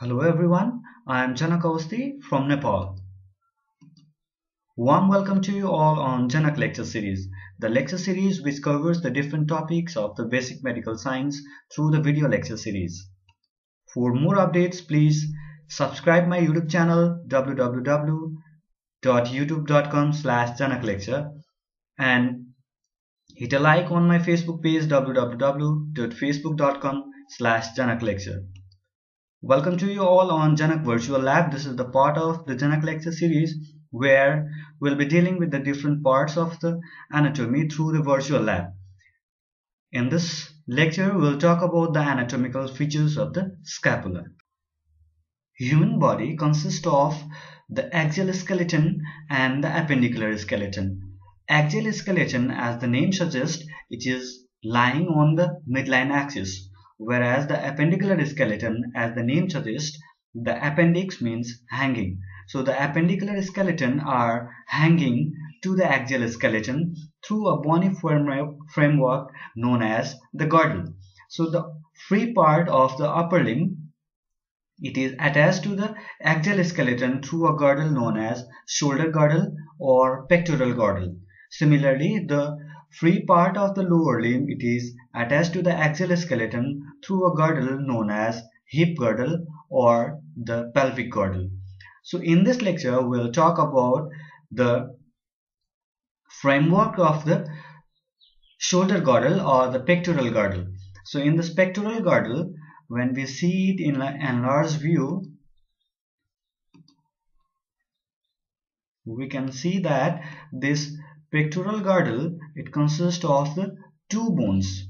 Hello everyone, I am Janak Awasthi from Nepal. Warm welcome to you all on Janak lecture series, the lecture series which covers the different topics of the basic medical science through the video lecture series. For more updates, please subscribe my YouTube channel www.youtube.com/janaklecture and hit a like on my Facebook page www.facebook.com/janaklecture. Welcome to you all on Janak Virtual Lab. This is the part of the Janak lecture series where we'll be dealing with the different parts of the anatomy through the virtual lab. In this lecture, we'll talk about the anatomical features of the scapula. Human body consists of the axial skeleton and the appendicular skeleton. Axial skeleton, as the name suggests, it is lying on the midline axis, whereas the appendicular skeleton, as the name suggests, the appendix means hanging. So the appendicular skeleton are hanging to the axial skeleton through a bony framework known as the girdle. So the free part of the upper limb, it is attached to the axial skeleton through a girdle known as shoulder girdle or pectoral girdle. Similarly, the free part of the lower limb, it is attached to the axial skeleton through a girdle known as hip girdle or the pelvic girdle. So in this lecture, we'll talk about the framework of the shoulder girdle or the pectoral girdle. So in this pectoral girdle, when we see it in an enlarged view, we can see that this pectoral girdle, it consists of the two bones.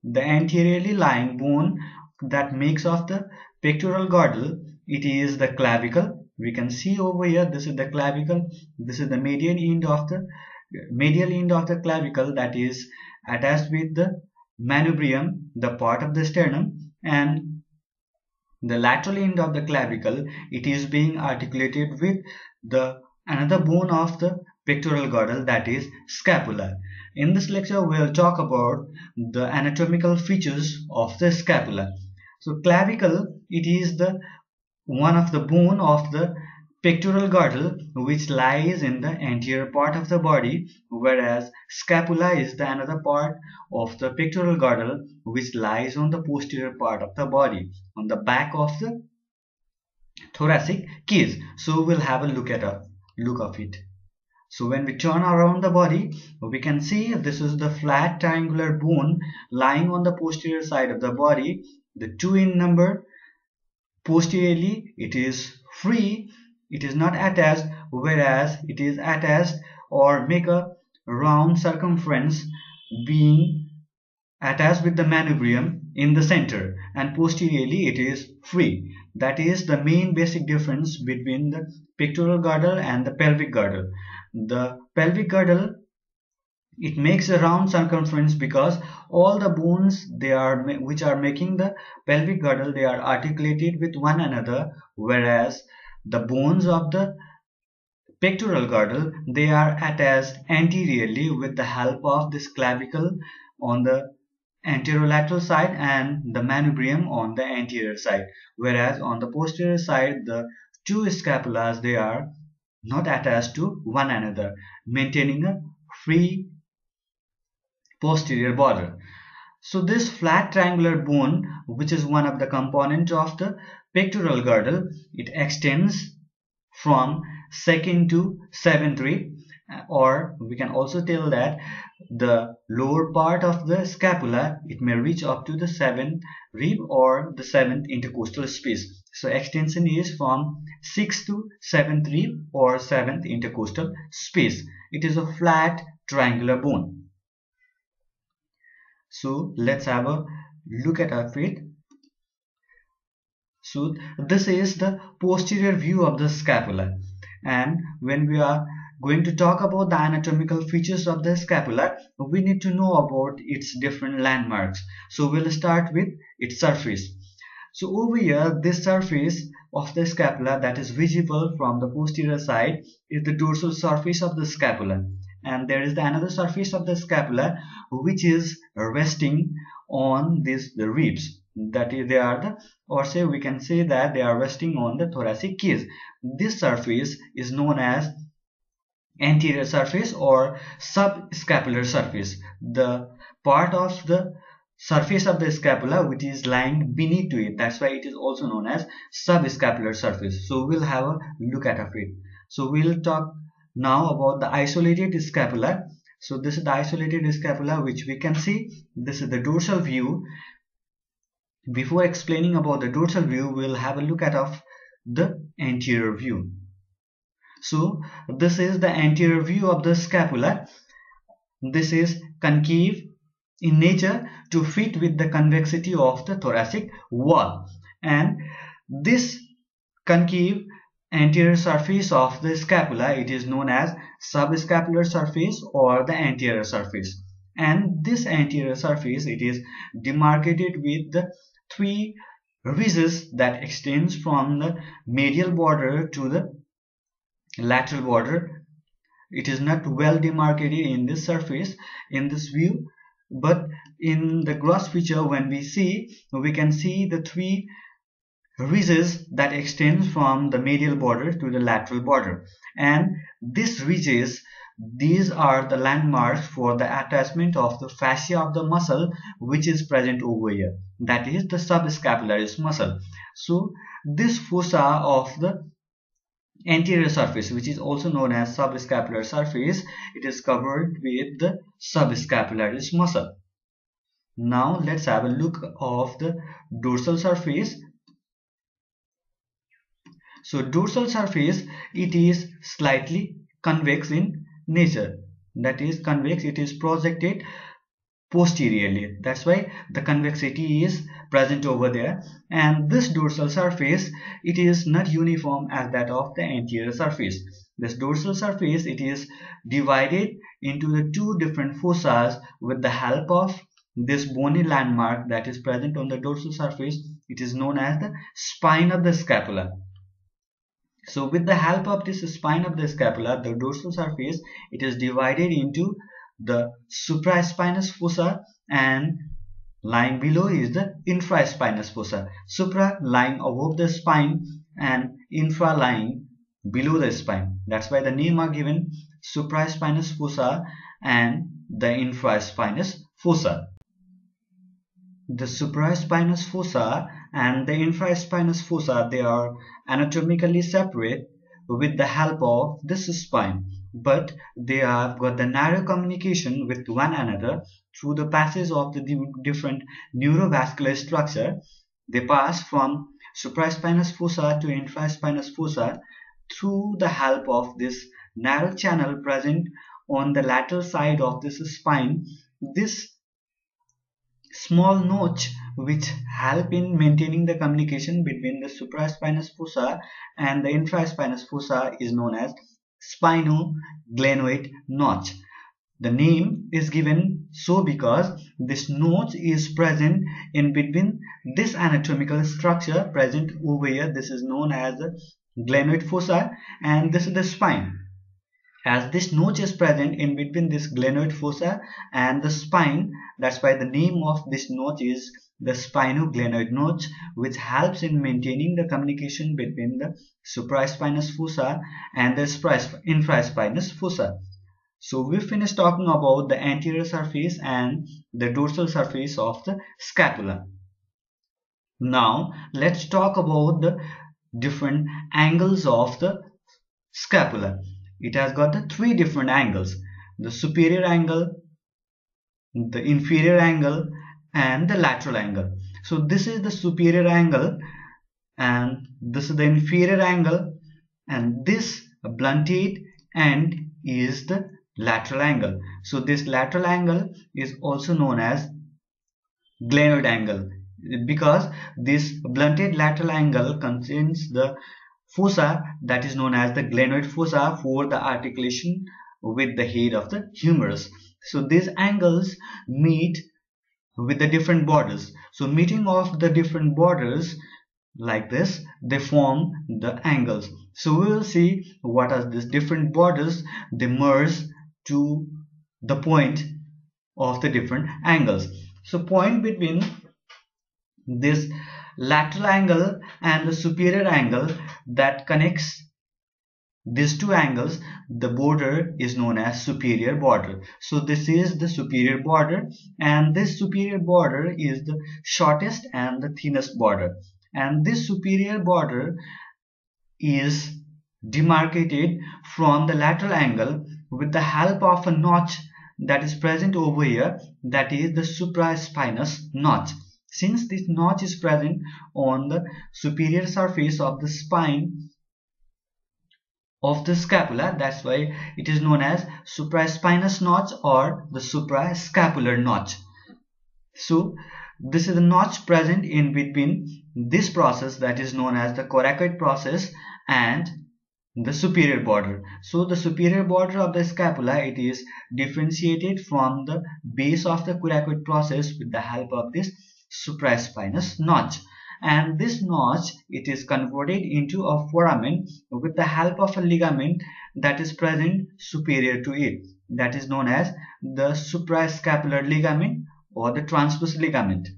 The anteriorly lying bone that makes of the pectoral girdle, it is the clavicle. We can see over here, this is the clavicle. This is the medial end of the clavicle that is attached with the manubrium, the part of the sternum, and the lateral end of the clavicle, it is being articulated with the another bone of the pectoral girdle, that is scapula. In this lecture, we'll talk about the anatomical features of the scapula. So clavicle, it is the one of the bone of the pectoral girdle which lies in the anterior part of the body, whereas scapula is the another part of the pectoral girdle which lies on the posterior part of the body, on the back of the thoracic cage. So we'll have a look of it. So when we turn around the body, we can see this is the flat triangular bone lying on the posterior side of the body. The 2 in number. Posteriorly, it is free, it is not attached, whereas it is attached or make a round circumference being attached with the manubrium in the center, and posteriorly it is free. That is the main basic difference between the pectoral girdle and the pelvic girdle. The pelvic girdle, it makes a round circumference because all the bones which are making the pelvic girdle, they are articulated with one another, whereas the bones of the pectoral girdle, they are attached anteriorly with the help of this clavicle on the anterolateral side and the manubrium on the anterior side, whereas on the posterior side the two scapulas, they are not attached to one another, maintaining a free posterior border. So this flat triangular bone, which is one of the components of the pectoral girdle, it extends from 2nd to 7th rib, or we can also tell that the lower part of the scapula, it may reach up to the 7th rib or the 7th intercostal space. So extension is from 6th to 7th rib or 7th intercostal space. It is a flat triangular bone. So let's have a look at it. So this is the posterior view of the scapula, and when we are going to talk about the anatomical features of the scapula, we need to know about its different landmarks. So we'll start with its surface. So over here, this surface of the scapula that is visible from the posterior side is the dorsal surface of the scapula, and there is the another surface of the scapula which is resting on the ribs. That is, they are the, or say we can say that they are resting on the thoracic case. This surface is known as anterior surface or subscapular surface. The part of the surface of the scapula which is lying beneath to it, that's why it is also known as subscapular surface. So we'll have a look at it. So we'll talk now about the isolated scapula. So this is the isolated scapula which we can see. This is the dorsal view. Before explaining about the dorsal view, we'll have a look at the anterior view. So this is the anterior view of the scapula. This is concave in nature to fit with the convexity of the thoracic wall, and this concave anterior surface of the scapula, it is known as subscapular surface or the anterior surface. And this anterior surface, it is demarcated with the three ridges that extends from the medial border to the lateral border. It is not well demarcated in this surface, in this view, but in the gross feature when we see, we can see the three ridges that extends from the medial border to the lateral border. And these ridges, these are the landmarks for the attachment of the fascia of the muscle which is present over here, that is the subscapularis muscle. So this fossa of the anterior surface, which is also known as subscapular surface, it is covered with the subscapularis muscle. Now let's have a look of the dorsal surface. So dorsal surface, it is slightly convex in nature, that is convex, it is projected posteriorly, that's why the convexity is present over there. And this dorsal surface, it is not uniform as that of the anterior surface. This dorsal surface, it is divided into the two different fossas with the help of this bony landmark that is present on the dorsal surface. It is known as the spine of the scapula. So with the help of this spine of the scapula, the dorsal surface, it is divided into the supraspinous fossa, and lying below is the infraspinous fossa. Supra lying above the spine and infra lying below the spine. That's why the name are given supraspinous fossa and the infraspinous fossa. The supraspinous fossa and the infraspinous fossa, they are anatomically separate with the help of this spine, but they have got the narrow communication with one another through the passage of the different neurovascular structure. They pass from supraspinous fossa to infraspinous fossa through the help of this narrow channel present on the lateral side of this spine. This small notch which help in maintaining the communication between the supraspinous fossa and the infraspinous fossa is known as spinoglenoid notch. The name is given so because this notch is present in between this anatomical structure present over here. This is known as the glenoid fossa, and this is the spine. As this notch is present in between this glenoid fossa and the spine, that's why the name of this notch is the spinoglenoid notch, which helps in maintaining the communication between the supraspinous fossa and the infraspinous fossa. So we finished talking about the anterior surface and the dorsal surface of the scapula. Now let's talk about the different angles of the scapula. It has got the three different angles: the superior angle, the inferior angle, and the lateral angle. So this is the superior angle and this is the inferior angle, and this blunted end is the lateral angle. So this lateral angle is also known as glenoid angle because this blunted lateral angle contains the fossa that is known as the glenoid fossa for the articulation with the head of the humerus. So these angles meet with the different borders. So meeting of the different borders like this, they form the angles. So we will see what are these different borders. They merge to the point of the different angles. So point between This lateral angle and the superior angle that connects these two angles, the border is known as superior border. So this is the superior border, and this superior border is the shortest and the thinnest border, and this superior border is demarcated from the lateral angle with the help of a notch that is present over here, that is the supraspinous notch. Since this notch is present on the superior surface of the spine of the scapula, that's why it is known as supraspinous notch or the suprascapular notch. So this is a notch present in between this process that is known as the coracoid process and the superior border. So the superior border of the scapula, it is differentiated from the base of the coracoid process with the help of this supraspinous notch, and this notch, it is converted into a foramen with the help of a ligament that is present superior to it, that is known as the suprascapular ligament or the transverse ligament.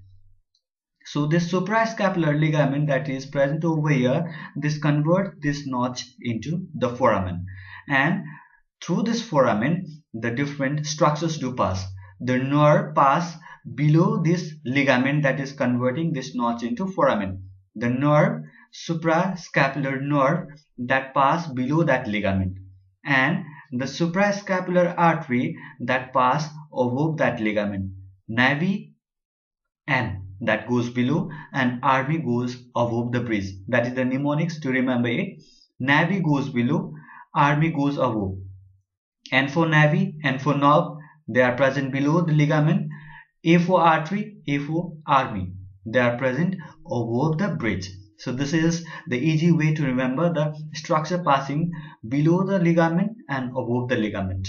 So this suprascapular ligament that is present over here, this converts this notch into the foramen, and through this foramen the different structures do pass. The nerve pass below this ligament that is converting this notch into foramen. The nerve, suprascapular nerve, that pass below that ligament, and the suprascapular artery that pass above that ligament. Navi and that goes below, and army goes above the bridge. That is the mnemonics to remember it. Navi goes below, army goes above. And for navi and for nerve, they are present below the ligament. A for artery, A for army, they are present above the bridge. So this is the easy way to remember the structure passing below the ligament and above the ligament.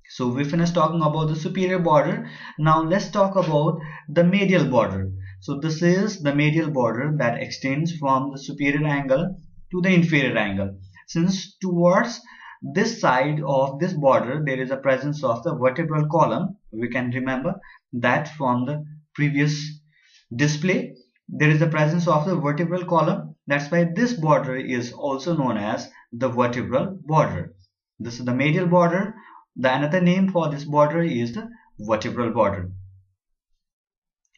So we finished talking about the superior border. Now let's talk about the medial border. So this is the medial border that extends from the superior angle to the inferior angle. Since towards this side of this border there is a presence of the vertebral column, we can remember that from the previous display, there is a presence of the vertebral column. That's why this border is also known as the vertebral border. This is the medial border. The another name for this border is the vertebral border.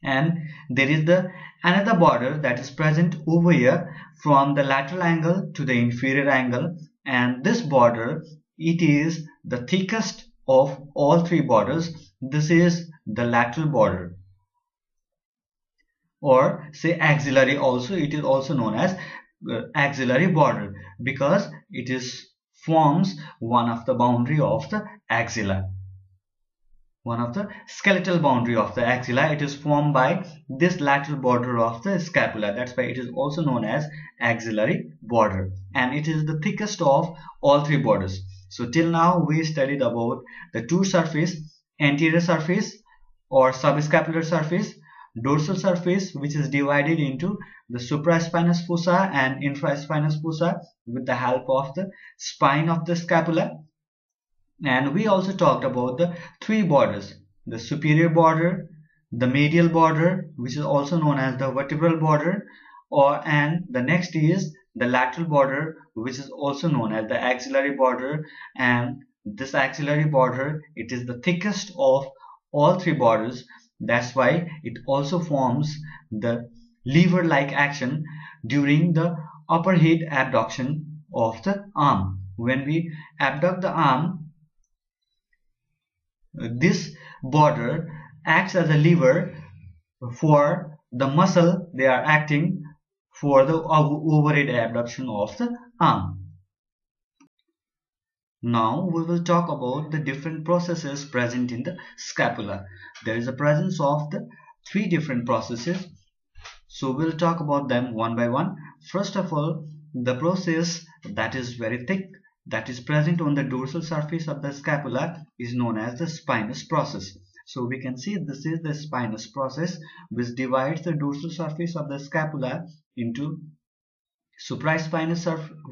And there is the another border that is present over here from the lateral angle to the inferior angle, and this border, it is the thickest of all three borders. This is the lateral border, or say axillary also. It is also known as axillary border because it is forms one of the boundary of the axilla, one of the skeletal boundary of the axilla. It is formed by this lateral border of the scapula. That's why it is also known as axillary border, and it is the thickest of all three borders. So till now we studied about the two surface, anterior surface or subscapular surface, dorsal surface, which is divided into the supraspinous fossa and infraspinous fossa with the help of the spine of the scapula. And we also talked about the three borders, the superior border, the medial border, which is also known as the vertebral border, and the next is the lateral border, which is also known as the axillary border. And this axillary border, it is the thickest of all three borders. That's why it also forms the lever-like action during the upper head abduction of the arm. When we abduct the arm, this border acts as a lever for the muscle they are acting for the overhead abduction of the arm. Now we will talk about the different processes present in the scapula. There is a presence of the three different processes. So we'll talk about them one by one. First of all, the process that is very thick, that is present on the dorsal surface of the scapula, is known as the spinous process. So we can see this is the spinous process, which divides the dorsal surface of the scapula into supraspinous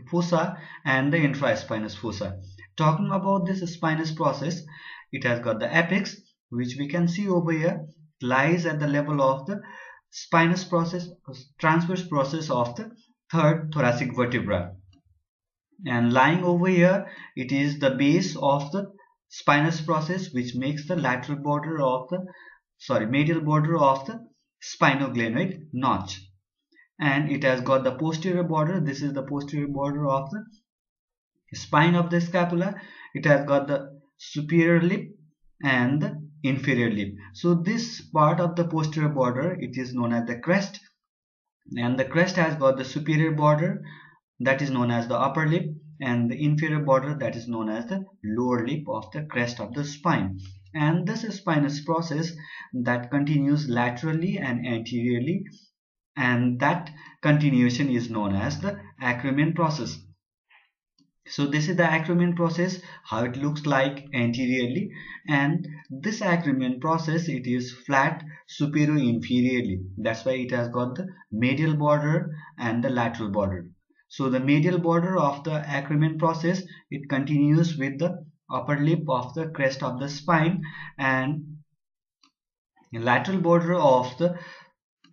fossa and the infraspinous fossa. Talking about this spinous process, it has got the apex, which we can see over here, lies at the level of the spinous process, transverse process of the third thoracic vertebra. And lying over here, it is the base of the spinous process, which makes the lateral border of the medial border of the spinoglenoid notch. And it has got the posterior border. This is the posterior border of the spine of the scapula. It has got the superior lip and the inferior lip. So this part of the posterior border, it is known as the crest, and the crest has got the superior border, that is known as the upper lip, and the inferior border, that is known as the lower lip of the crest of the spine. And this is spinous process that continues laterally and anteriorly, and that continuation is known as the acromion process. So this is the acromion process, how it looks like anteriorly, and this acromion process, it is flat superior inferiorly. That's why it has got the medial border and the lateral border. So the medial border of the acromion process, it continues with the upper lip of the crest of the spine, and lateral border of the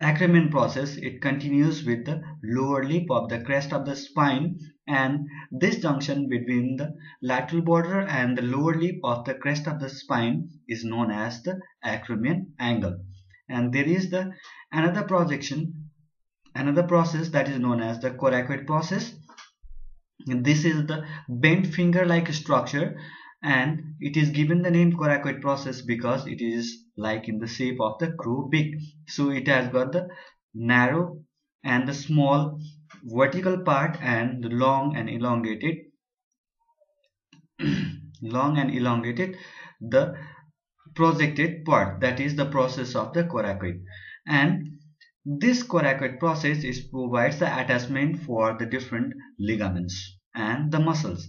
acromion process, it continues with the lower lip of the crest of the spine, and this junction between the lateral border and the lower lip of the crest of the spine is known as the acromion angle. And there is the another process that is known as the coracoid process. And this is the bent finger like structure, and it is given the name coracoid process because it is like in the shape of the crow beak. So it has got the narrow and the small vertical part and the long and elongated the projected part, that is the process of the coracoid. And this coracoid process provides the attachment for the different ligaments and the muscles.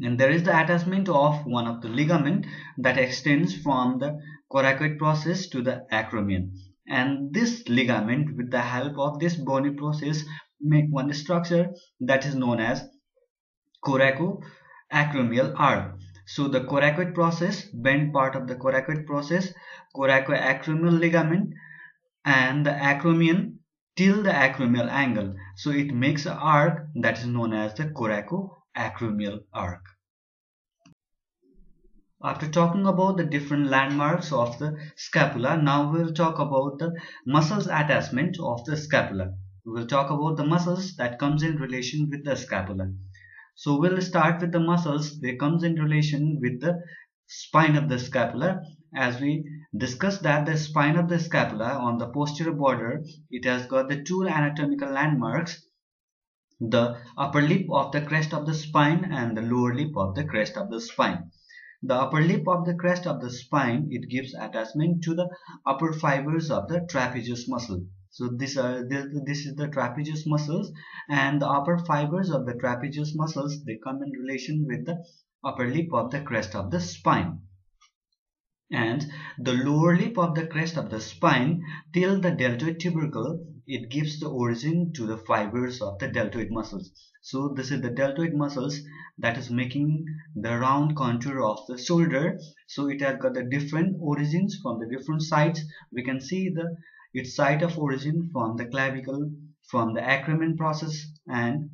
And there is the attachment of one of the ligament that extends from the coracoid process to the acromion. And this ligament, with the help of this bony process, make one structure that is known as coracoacromial arc. So the coracoid process, bent part of the coracoid process, coracoacromial ligament, and the acromion till the acromial angle. So it makes an arc that is known as the coracoacromial arc. After talking about the different landmarks of the scapula, now we will talk about the muscles attachment of the scapula. We will talk about the muscles that comes in relation with the scapula. So we'll start with the muscles that comes in relation with the spine of the scapula. As we discussed that the spine of the scapula on the posterior border, it has got the two anatomical landmarks, the upper lip of the crest of the spine and the lower lip of the crest of the spine. The upper lip of the crest of the spine, it gives attachment to the upper fibers of the trapezius muscle. So this is the trapezius muscles, and the upper fibers of the trapezius muscles, they come in relation with the upper lip of the crest of the spine. And the lower lip of the crest of the spine till the deltoid tubercle, it gives the origin to the fibers of the deltoid muscles. So this is the deltoid muscles that is making the round contour of the shoulder. So it has got the different origins from the different sides. We can see its site of origin from the clavicle, from the acromion process, and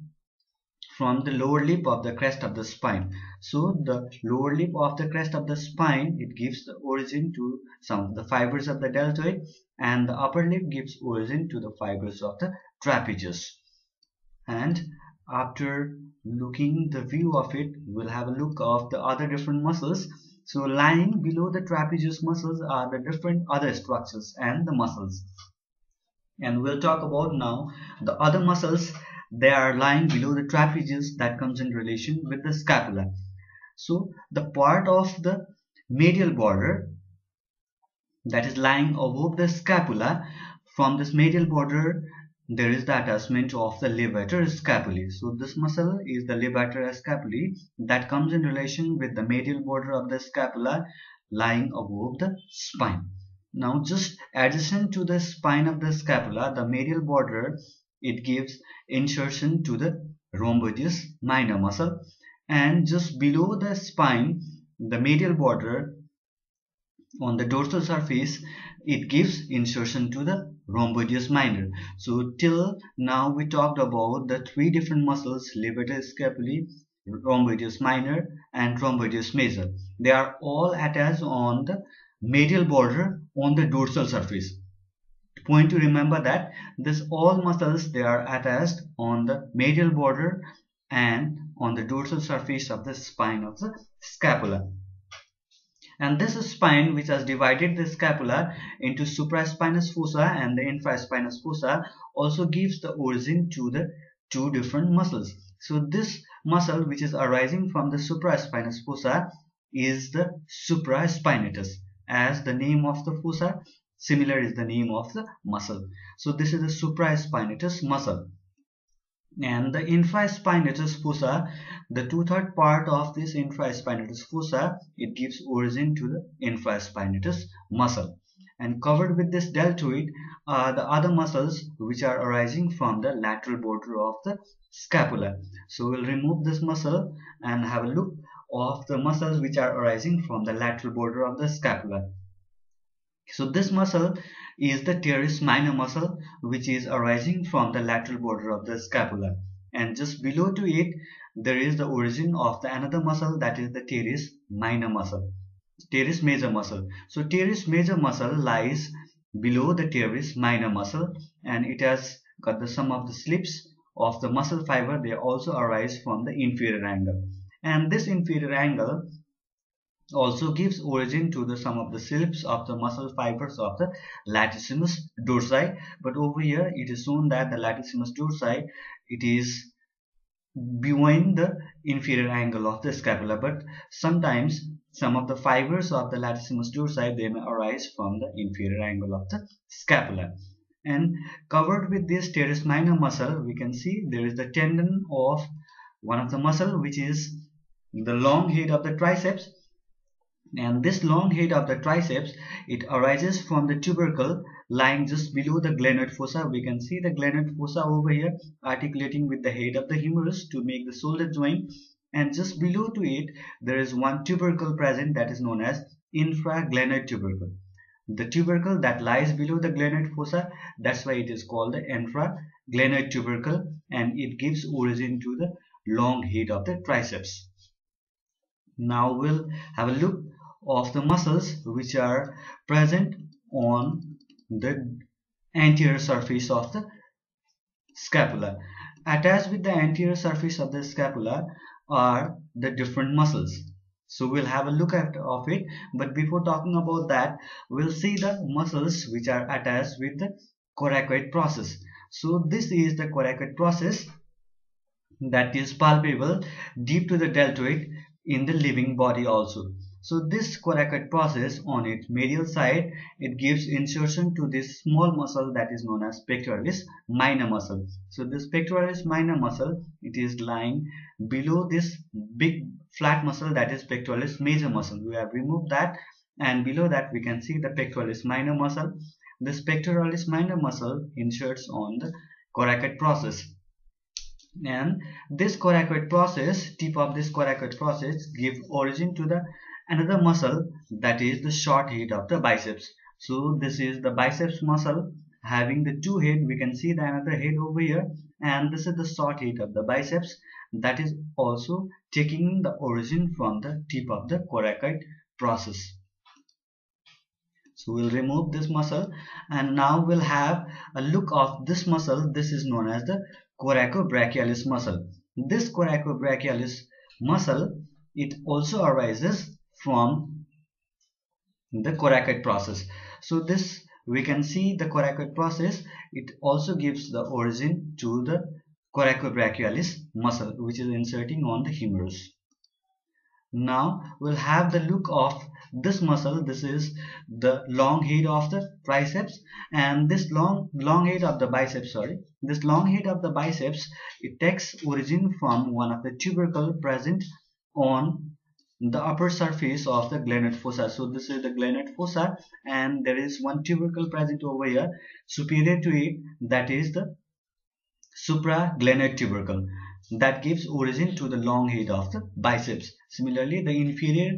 from the lower lip of the crest of the spine. So the lower lip of the crest of the spine, it gives the origin to some of the fibers of the deltoid, and the upper lip gives origin to the fibers of the trapezius. And after looking the view of it, we'll have a look of the other different muscles. So lying below the trapezius muscles are the different other structures and the muscles. And we'll talk about now the other muscles. They are lying below the trapezius that comes in relation with the scapula. So the part of the medial border that is lying above the scapula, from this medial border there is the attachment of the levator scapulae. So this muscle is the levator scapulae that comes in relation with the medial border of the scapula lying above the spine. Now just adjacent to the spine of the scapula, the medial border, it gives insertion to the rhomboideus minor muscle, and just below the spine, the medial border on the dorsal surface, it gives insertion to the rhomboideus minor. So till now we talked about the three different muscles: levator, scapulae, rhomboideus minor and rhomboideus major. They are all attached on the medial border on the dorsal surface. Point to remember that this all muscles, they are attached on the medial border and on the dorsal surface of the spine of the scapula. And this spine, which has divided the scapula into supraspinous fossa and the infraspinous fossa, also gives the origin to the two different muscles. So this muscle which is arising from the supraspinous fossa is the supraspinatus. As the name of the fossa, similar is the name of the muscle. So this is the supraspinatus muscle. And the infraspinatus fossa, the two-third part of this infraspinatus fossa, it gives origin to the infraspinatus muscle. And covered with this deltoid are the other muscles which are arising from the lateral border of the scapula. So we'll remove this muscle and have a look of the muscles which are arising from the lateral border of the scapula. So this muscle is the teres minor muscle, which is arising from the lateral border of the scapula, and just below to it there is the origin of the another muscle, that is the teres minor muscle, teres major muscle. So teres major muscle lies below the teres minor muscle, and it has got the some of the slips of the muscle fiber. They also arise from the inferior angle, and this inferior angle also gives origin to the some of the slips of the muscle fibers of the latissimus dorsi. But over here it is shown that the latissimus dorsi, it is beyond the inferior angle of the scapula, but sometimes some of the fibers of the latissimus dorsi, they may arise from the inferior angle of the scapula. And covered with this teres minor muscle, we can see there is the tendon of one of the muscle, which is the long head of the triceps. And this long head of the triceps, it arises from the tubercle lying just below the glenoid fossa. We can see the glenoid fossa over here articulating with the head of the humerus to make the shoulder joint, and just below to it there is one tubercle present, that is known as infraglenoid tubercle. The tubercle that lies below the glenoid fossa, that's why it is called the infraglenoid tubercle, and it gives origin to the long head of the triceps. Now we'll have a look of the muscles which are present on the anterior surface of the scapula. Attached with the anterior surface of the scapula are the different muscles. So we'll have a look at of it, but before talking about that, we'll see the muscles which are attached with the coracoid process. So this is the coracoid process that is palpable deep to the deltoid in the living body also. So this coracoid process, on its medial side, it gives insertion to this small muscle that is known as pectoralis minor muscle. So this pectoralis minor muscle, it is lying below this big flat muscle, that is pectoralis major muscle. We have removed that, and below that we can see the pectoralis minor muscle. This pectoralis minor muscle inserts on the coracoid process. And this coracoid process, tip of this coracoid process, give origin to the another muscle, that is the short head of the biceps. So this is the biceps muscle having the two head. We can see the another head over here, and this is the short head of the biceps, that is also taking the origin from the tip of the coracoid process. So we'll remove this muscle, and now we'll have a look of this muscle. This is known as the coracobrachialis muscle. This coracobrachialis muscle, it also arises from the coracoid process. So this, we can see the coracoid process, it also gives the origin to the coracobrachialis muscle, which is inserting on the humerus. Now we'll have the look of this muscle. This is the long head of the triceps, and this long head of the biceps, this long head of the biceps, it takes origin from one of the tubercle present on the upper surface of the glenoid fossa. So this is the glenoid fossa, and there is one tubercle present over here superior to it, that is the supraglenoid tubercle, that gives origin to the long head of the biceps. Similarly, the inferior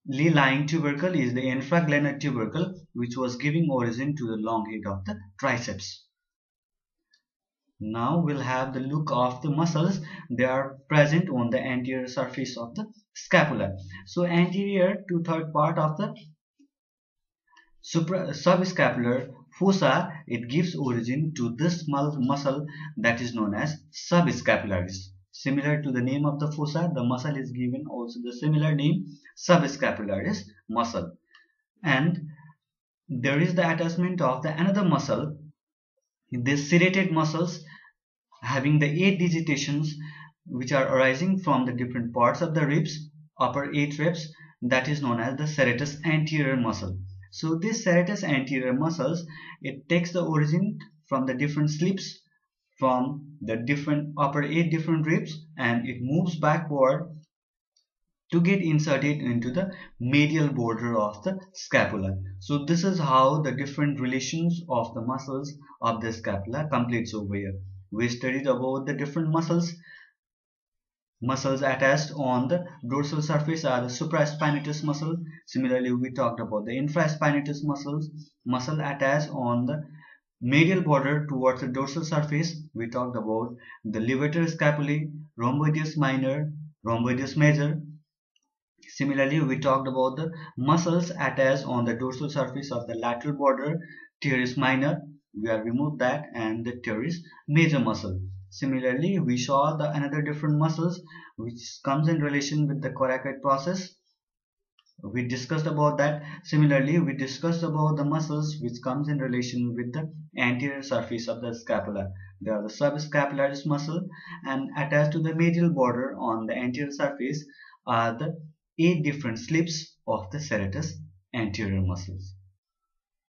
lying tubercle is the infraglenar tubercle, which was giving origin to the long head of the triceps. Now we'll have the look of the muscles. They are present on the anterior surface of the scapula. So anterior to third part of the subscapular fossa, it gives origin to this muscle that is known as subscapularis. Similar to the name of the fossa, the muscle is given also the similar name, subscapularis muscle. And there is the attachment of the another muscle, these serrated muscles having the 8 digitations which are arising from the different parts of the ribs, upper 8 ribs, that is known as the serratus anterior muscle. So this serratus anterior muscles, it takes the origin from the different slips from the different upper 8 different ribs, and it moves backward to get inserted into the medial border of the scapula. So this is how the different relations of the muscles of the scapula completes over here. We studied about the different muscles. Muscles attached on the dorsal surface are the supraspinatus muscle. Similarly, we talked about the infraspinatus muscles. Muscle attached on the medial border towards the dorsal surface. We talked about the levator scapulae, rhomboideus minor, rhomboideus major. Similarly, we talked about the muscles attached on the dorsal surface of the lateral border, teres minor, we have removed that, and the teres major muscle. Similarly, we saw the another different muscles which comes in relation with the coracoid process. We discussed about that. Similarly, we discussed about the muscles which comes in relation with the anterior surface of the scapula. They are the subscapularis muscle, and attached to the medial border on the anterior surface are the 8 different slips of the serratus anterior muscles.